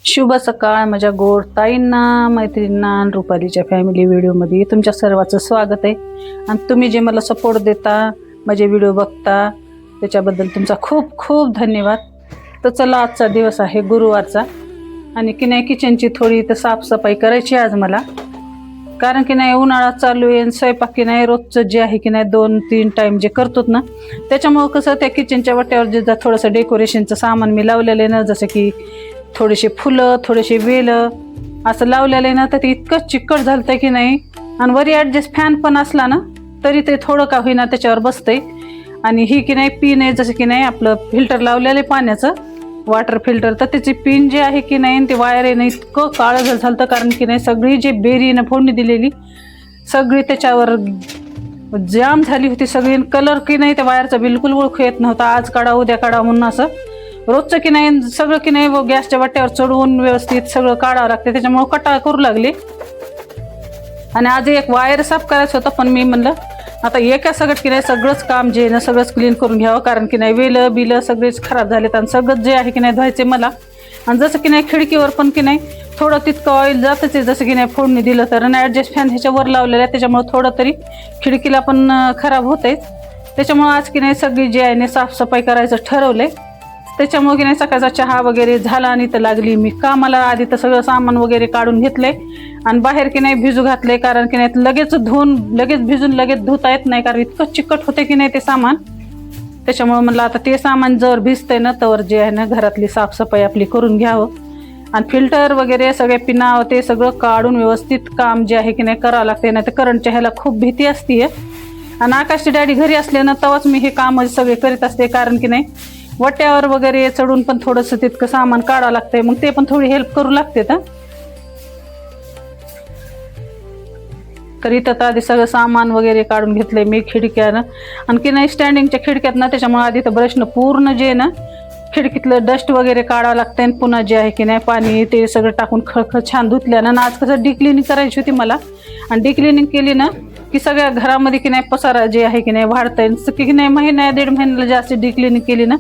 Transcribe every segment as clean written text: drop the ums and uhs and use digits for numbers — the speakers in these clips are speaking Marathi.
शुभ सकाळ माझ्या गोड ताईंना, मैत्रिणींना आणि रुपालीच्या फॅमिली व्हिडिओमध्ये तुमच्या सर्वांचं स्वागत आहे। आणि तुम्ही जे मला सपोर्ट देता, माझे व्हिडिओ बघता, त्याच्याबद्दल तुमचा खूप खूप धन्यवाद। तर चला, आजचा दिवस आहे गुरुवारचा आणि की नाही किचनची थोडी तर साफसफाई करायची आज मला, कारण की नाही उन्हाळा चालू आहे। स्वयंपाक की नाही रोजचं जे आहे की नाही 2-3 टाइम जे करतोत ना, त्याच्यामुळं कसं त्या किचनच्या वाट्यावर जे थोडंसं डेकोरेशनचं सामान मी लावलेलं आहे ना, जसं की थोडेसे फुलं, थोडेसे वेल असं लावलेलं आहे ना, तर ते इतकं चिकट झालतं की नाही। आणि वरी ॲडजस्ट फॅन पण असला ना तरी ते थोडं का होईना त्याच्यावर बसतंय। आणि ही की नाही पिन आहे, जसं की नाही आपलं फिल्टर लावलेलं आहे पाण्याचं, वॉटर फिल्टर, तर त्याची पिन जे आहे की नाही ते वायर आहे ना इतकं काळं झालं, कारण की नाही सगळी जे बेरीनं फोडणी दिलेली सगळी त्याच्यावर जाम झाली होती सगळी। कलर की नाही त्या वायरचा बिलकुल ओळखू येत नव्हता, आज काढा उद्या काढा म्हणून असं रोजचं की नाही सगळं की नाही गॅसच्या वाट्यावर चढवून व्यवस्थित सगळं काढावं लागते, त्याच्यामुळे कटाळ करू लागले। आणि आज एक वायर साफ करायचं होतं, पण मी म्हणलं आता एका सगळं की नाही सगळंच काम जे आहे ना सगळंच क्लीन करून घ्यावं, कारण की नाही वेल बिलं सगळेच खराब झालेत आणि सगळं जे आहे की नाही धुवायचे मला। आणि जसं की नाही खिडकीवर पण की नाही थोडं तितकं ऑइल जातच आहे, जसं की नाही फोडणी दिलं तर। आणि ॲडजस्ट फॅन ह्याच्यावर लावलेलं आहे, त्याच्यामुळे थोडं तरी खिडकीला पण खराब होतंय। त्याच्यामुळे आज की नाही सगळी जे आहे ना साफसफाई करायचं ठरवलंय। त्याच्यामुळे की नाही सकाळचा चहा वगैरे झाला आणि तर लागली मी कामाला। आधी तर सगळं सामान वगैरे काढून घेतले आणि बाहेर की नाही भिजू घातले, कारण की नाही लगेच धुवून लगेच भिजून लगेच धुता येत नाही, कारण इतकं चिकट होते की नाही ते सामान। त्याच्यामुळे म्हणलं आता ते सामान जर भिजतंय ना तर जे आहे ना घरातली साफसफाई आपली करून घ्यावं। आणि फिल्टर वगैरे सगळे पिना ते सगळं काढून व्यवस्थित काम जे आहे की नाही करावं लागते, नाही तर करंटच्या ह्याला खूप भीती असते। आणि आकाशचे डॅडी घरी असले ना तेव्हाच मी हे काम सगळे करीत असते, कारण की नाही वट्यावर वगैरे चढून पण थोडंसं तितकं सामान काढावं लागतंय, मग ते पण थोडी हेल्प करू लागते। तर इथं आधी सगळं सामान वगैरे काढून घेतलंय मी खिडक्यानं, आणि की नाही स्टँडिंगच्या खिडक्यात ना, त्याच्यामुळे आधी तर ब्रशनं पूर्ण जे ना खिडकीतलं डस्ट वगैरे काढावं लागतंय। आणि पुन्हा जे आहे की नाही पाणी ते सगळं टाकून खळखळ छान धुतल्यानं आज कसं डिक्लिनिंग करायची होती मला, आणि डिक्लिनिंग केली ना की सगळ्या घरामध्ये की नाही पसारा जे आहे की नाही वाढतंय। की नाही महिना 1.5 महिन्याला जास्त डिक्लिनिंग केली ना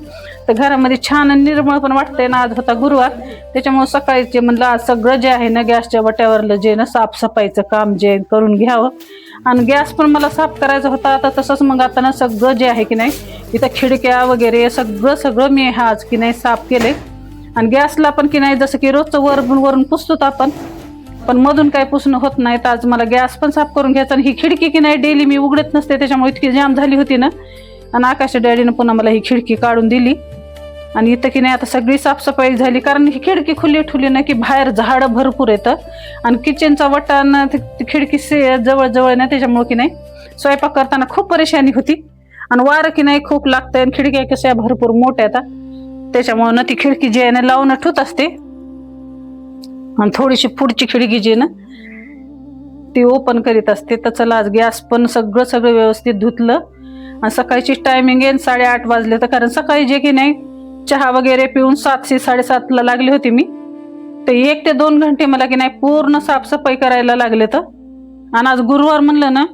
तर घरामध्ये छान निर्मळ पण वाटतंय ना। आज होता गुरुवार, त्याच्यामुळे सकाळीचे म्हणलं आज सगळं जे आहे ना गॅसच्या वट्यावरलं जे ना साफसफाईचं काम जे करून घ्यावं। आणि गॅस पण मला साफ करायचा होता आता, तसंच मग आता ना सगळं जे आहे की नाही इथं खिडक्या वगैरे सगळं मी आज की नाही साफ केले। आणि गॅसला पण की नाही जसं की रोजचं वरून पुसतो आपण, पण मधून काही पुसणं होत नाही, तर आज मला गॅस पण साफ करून घ्यायचा। आणि ही खिडकी की नाही डेली मी उघडत नसते, त्याच्यामुळे इतकी जाम झाली होती ना। आणि आकाशच्या डॅडीनं पुन्हा मला ही खिडकी काढून दिली, आणि इथं की नाही आता सगळी साफसफाई झाली, कारण ही खिडकी खुली ठेवली ना की बाहेर झाडं भरपूर येतं आणि किचनचा वटा ना खिडकी जवळ ना, त्याच्यामुळे की नाही स्वयंपाक करताना खूप परेशानी होती। आणि वारं की नाही खूप लागतंय आणि खिडक्या कशा भरपूर मोठ्या येतात, त्याच्यामुळे ना ती खिडकी जी आहे ना लावून ठेवत असते। आणि थोडीशी पुढची खिडकी जी ना ती ओपन करीत असते। तर चला, आज गॅस पण सगळं व्यवस्थित धुतलं। आणि सकाळची टायमिंग आहे 8:30 वाजले, तर कारण सकाळी जे की नाही चहा वगैरे पिऊन 7:00-7:30 लागली होती मी, तर 1 ते 2 घंटे मला की नाही पूर्ण साफसफाई करायला लागले। तर आणि आज गुरुवार म्हणलं ना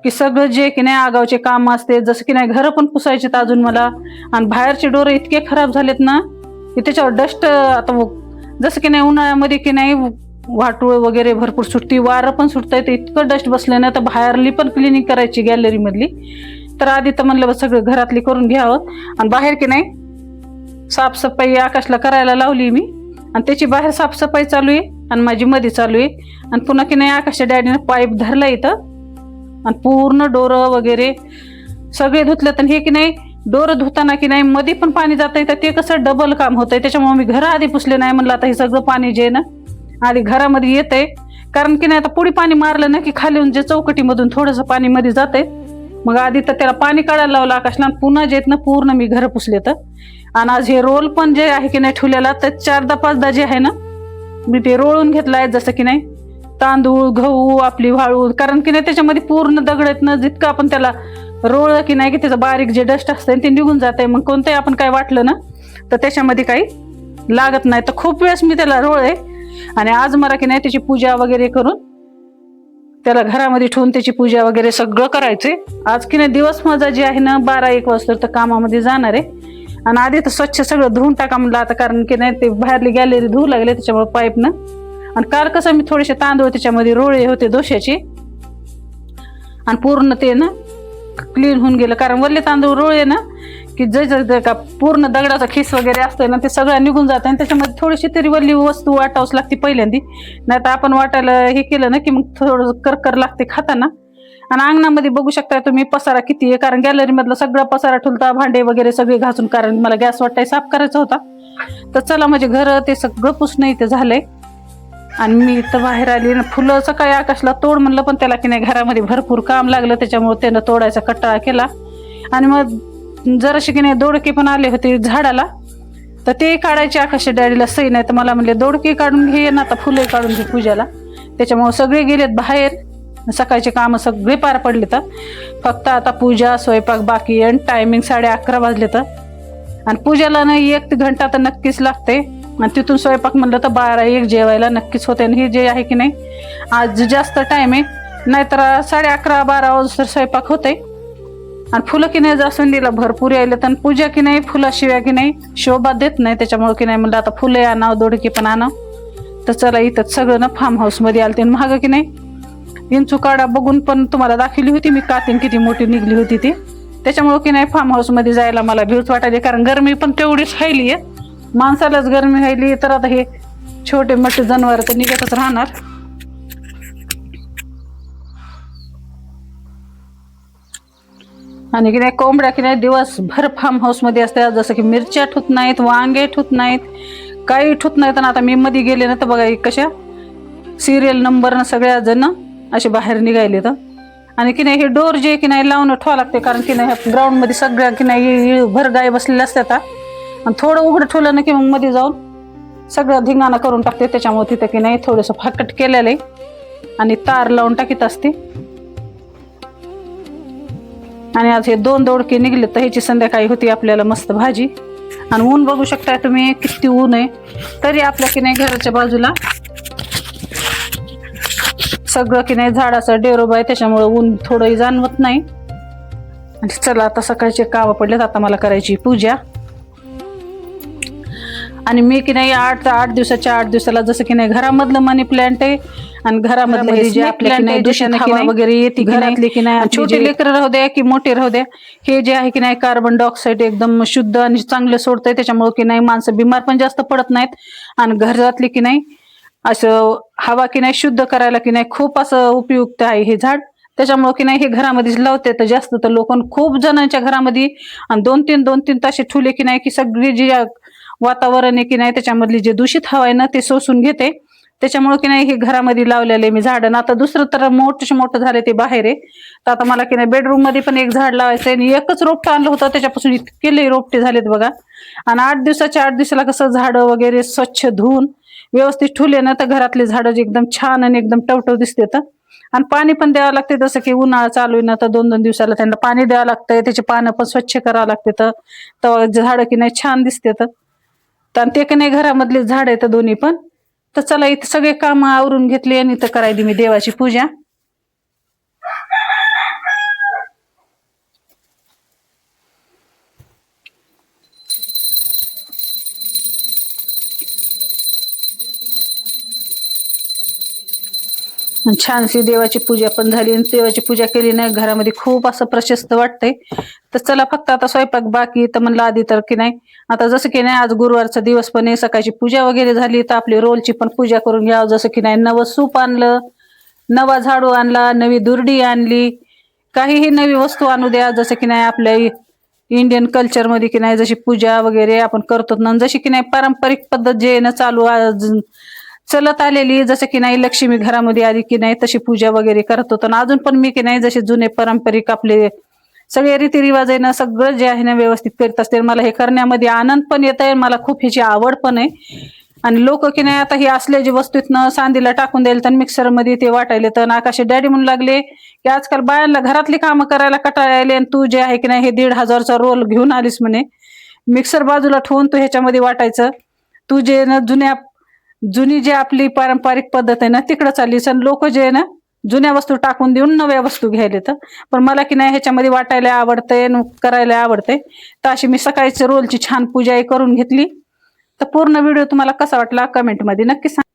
की सगळं जे की नाही आगावचे काम असते, जसं की नाही घरं पण पुसायचे अजून मला। आणि बाहेरचे डोर इतके खराब झालेत ना की त्याच्यावर डस्ट, आता जसं की नाही उन्हाळ्यामध्ये की नाही वाटूळ वगैरे भरपूर सुटती, वारं पण सुटतंय, तर इतकं डस्ट बसलं ना, तर बाहेरली पण क्लिनिंग करायची गॅलरी मधली। तर आधी तर म्हणलं सगळं घरातली करून घ्यावं। आणि बाहेर की नाही साफसफाई आकाशला करायला लावली मी, आणि त्याची बाहेर साफसफाई चालू आहे आणि माझी मध्ये चालू आहे। आणि पुन्हा की नाही आकाशच्या डॅडीनं पाईप धरला इथं, आणि पूर्ण डोरं वगैरे सगळे धुतलेत। आणि हे की नाही डोरं धुताना की नाही मध्ये पण पाणी जातंय, तर ते कसं डबल काम होतंय, त्याच्यामुळे मी घरं आधी पुसले नाही। म्हणलं आता हे सगळं पाणी जे ना आधी घरामध्ये येतंय, कारण की नाही आता पुढे पाणी मारलं ना की खाली जे चौकटीमधून थोडंसं पाणी मध्ये जातंय, मग आधी तर त्याला पाणी काढायला लावलं आकाशला, पुन्हा जे ना पूर्ण मी घरं पुसले। तर आणि आज हे रोल पण जे आहे की नाही ठेवलेला, तर 4-5दा जे आहे ना मी ते रोळून घेतलाय, जसं की नाही तांदूळ गहू आपली वाळू, कारण की नाही त्याच्यामध्ये पूर्ण दगड आहेत ना, जितकं आपण त्याला रोळ की नाही की त्याचं बारीक जे डस्ट असतं ते निघून जातंय, मग कोणतंही आपण काय वाटलं ना तर त्याच्यामध्ये काही लागत नाही। तर खूप वेळेस मी त्याला रोळे, आणि आज मला की नाही त्याची पूजा वगैरे करून त्याला घरामध्ये ठेवून त्याची पूजा वगैरे सगळं करायचंय। आज की नाही दिवस माझा जे आहे ना 12-1 वाजता तर कामामध्ये जाणार आहे। आणि आधी तर स्वच्छ सगळं धुवून टाका म्हणलं आता, कारण की नाही ते बाहेरली गॅलरी धुवू लागले त्याच्यामुळे पाईपनं. आणि काल कसं मी थोडेसे तांदूळ त्याच्यामध्ये रोळे होते दोशाचे, आणि पूर्ण ते ना क्लीन होऊन गेलं. कारण वरले तांदूळ रोळे ना की जे का पूर्ण दगडाचा खिस वगैरे असतोय ना ते सगळं निघून जातं, आणि त्याच्यामध्ये थोडीशी तरी वरली वस्तू वाटावंच लागते पहिल्यांदी. नाही तर आपण वाटायला हे केलं ना की मग थोडं करकर लागते खाताना. आणि अंगणामध्ये बघू शकता तुम्ही पसारा किती आहे, कारण गॅलरी मधला सगळा पसारा ठुलता, भांडे वगैरे सगळे घासून, कारण मला गॅस वाटाय साफ करायचा होता. तर चला म्हणजे घर ते सगळं पुसणं इथे झालंय. आणि मी इथं बाहेर आली ना, फुलं सकाळी आकाशला तोड म्हणलं, पण त्याला की नाही घरामध्ये भरपूर काम लागलं त्याच्यामुळे त्यानं तोडायचा कटाळा केला. आणि मग जराशी की नाही दोडके पण आले होते झाडाला, तर ते काढायचे. आकाश डॅडीला सही नाही तर मला म्हणले दोडके काढून घे ना, आता फुले काढून घे पूजाला. त्याच्यामुळे सगळे गेलेत बाहेर, सकाळचे कामं सगळे पार पडले. तर फक्त आता पूजा स्वयंपाक बाकी आहे. टायमिंग 11:30 वाजले. तर आणि पूजाला ना 1 घंटा तर नक्कीच लागते, आणि तिथून स्वयंपाक म्हणलं तर 12-1 जेवायला नक्कीच होते. आणि हे जे आहे की नाही आज जास्त टाइम आहे, नाहीतर 11:30-12 वाजता स्वयंपाक होते. आणि फुलं की नाही जास्वंदीला भरपूर यायले, तर पूजा की नाही फुलाशिवाय की नाही शोभा देत नाही. त्याच्यामुळे की नाही म्हणलं आता फुले आणावं, दोडके पण आणावं. तर चला इथं सगळं ना फार्म हाऊस मध्ये आलते. महाग की नाही इंचू काढा बघून पण तुम्हाला दाखवली होती मी, कातीन किती मोठी निघली होती ती. त्याच्यामुळे की नाही फार्म हाऊस मध्ये जायला मला भीत वाटायची, कारण गरमी पण तेवढीच राहिली आहे. माणसालाच गरमी राहिली, तर आता हे छोटे मोठे जनावर तर निघतच राहणार. आणि की नाही कोंबड्या की नाही दिवसभर फार्म हाऊस मध्ये असतात, जसं की मिरच्या ठुत नाहीत, वांगे ठुत नाहीत, काही ठुत नाहीत. आणि आता मी मध्ये गेले ना तर बघा कशा सिरियल नंबर ना सगळ्या जण असे बाहेर निघायले. तर आणि की नाही हे डोर जे की नाही लावून ठेवा लागते, कारण की नाही ग्राउंड मध्ये सगळ्या की नाही भर गाय बसलेल्या असतात. आणि थोडं उघडं ठेवलं ना की मग मध्ये जाऊन सगळं धिंगाणा करून टाकते. त्याच्यामुळे तिथं की नाही थोडंसं फाकट केलेलं आहे आणि तार लावून टाकीत असते. आणि आज हे 2 दोडके निघले, तर ह्याची संध्याकाळी होती आपल्याला मस्त भाजी. आणि ऊन बघू शकता तुम्ही किती ऊन आहे, तरी आपल्या की नाही घराच्या बाजूला सगळं की नाही झाडाचं डेरोबा आहे, त्याच्यामुळे ऊन थोडंही जाणवत नाही. आणि चला आता सकाळचे काम पडलेत, आता मला करायची पूजा. आणि मी की नाही 8 दिवसाला जसं की नाही घरामधलं मनी प्लांट आहे, आणि घरामधले जे आपल्या की नाही दूषित हवा वगैरे येते घरातले की नाही, छोटे लेकरं राहू द्या की मोठे राहू द्या, हे जे आहे की नाही कार्बन डायऑक्साईड एकदम शुद्ध आणि चांगलं सोडतंय. त्याच्यामुळे की नाही माणसं बिमार पण जास्त पडत नाहीत. आणि घरातली की नाही असं हवा की नाही शुद्ध करायला की नाही खूप असं उपयुक्त आहे हे झाड. त्याच्यामुळे की नाही हे घरामध्येच लावते. तर जास्त तर लोक खूप जणांच्या घरामध्ये आणि 2-3 तासे ठुले की नाही की सगळी जी वातावरण आहे की नाही त्याच्यामधली जे दूषित हवा आहे ना ते शोषून घेते. त्याच्यामुळे की नाही हे घरामध्ये लावलेले मी झाड. आता दुसरं तर मोठं झाले ते बाहेर आहे. तर आता मला की नाही बेडरूम मध्ये पण एक झाड लावायचं आहे, आणि एकच रोपटं आणलं होतं त्याच्यापासून इतके रोपटे झालेत बघा. आणि 8 दिवसाला कसं झाडं वगैरे स्वच्छ धुवून व्यवस्थित ठुले ना तर घरातले झाडं एकदम छान आणि एकदम टवटव दिसते. आणि पाणी पण द्यावं लागते, जसं की उन्हाळा चालू आहे ना तर 2-2 दिवसाला त्यांना पाणी द्यावं लागतंय, त्याचे पानं पण स्वच्छ करावं लागते. तर झाडं की नाही छान दिसते. तर ते की नाही घरामधले झाड आहेत दोन्ही पण. तर चला इथं सगळे काम आवरून घेतले आणि इथं करायली मी देवाची पूजा. छानशी देवाची पूजा पण झाली, आणि देवाची पूजा केली नाही घरामध्ये खूप असं प्रशस्त वाटतंय. तर चला फक्त आता स्वयंपाक बाकी. तर म्हणलं आधी तर की नाही आता जसं की नाही आज गुरुवारचा दिवस पण आहे, सकाळची पूजा वगैरे झाली तर आपली रोलची पण पूजा करून घ्यावं. जसं की नाही नवं सूप आणलं, नवा झाडू आणला, नवी दुर्डी आणली, काहीही नवी वस्तू आणू द्या. जसं की नाही आपल्या इंडियन कल्चरमध्ये की नाही जशी पूजा वगैरे आपण करतो ना, जशी की नाही पारंपरिक पद्धत जे ना चालू चलत आलेली, जसं की नाही लक्ष्मी घरामध्ये आली की नाही तशी पूजा वगैरे करत होतो. अजून पण मी की नाही जसे जुने पारंपरिक आपले सगळे रीतिरिवाज आहे ना सगळं जे आहे ना व्यवस्थित करीत असते. मला हे करण्यामध्ये आनंद पण येत आहे, मला खूप ह्याची आवड पण आहे. आणि लोक की नाही आता हे असले जे वस्तूतनं सांदीला टाकून द्यायला तर मिक्सर मध्ये ते वाटायले. तर आकाशे डॅडी म्हणू लागले की आजकाल बायांना घरातली कामं करायला कंटाळा आले, आणि तू जे आहे की नाही हे 1,500चा रोल घेऊन आलीस म्हणे, मिक्सर बाजूला ठेवून तू ह्याच्यामध्ये वाटायचं. तू जे ना जुनी जी आपली पारंपरिक पद्धत आहे ना तिकडं चाललीस. आणि लोक जे आहे ना जुन्या वस्तू टाकून देऊन नव्या वस्तू घ्यायला तर पण मला की नाही ह्याच्यामध्ये वाटायला आवडतंय करायला आवडतंय. तर अशी मी सकाळची रोलची छान पूजा करून घेतली. तर पूर्ण व्हिडिओ तुम्हाला कसा वाटला कमेंटमध्ये नक्की सांगा.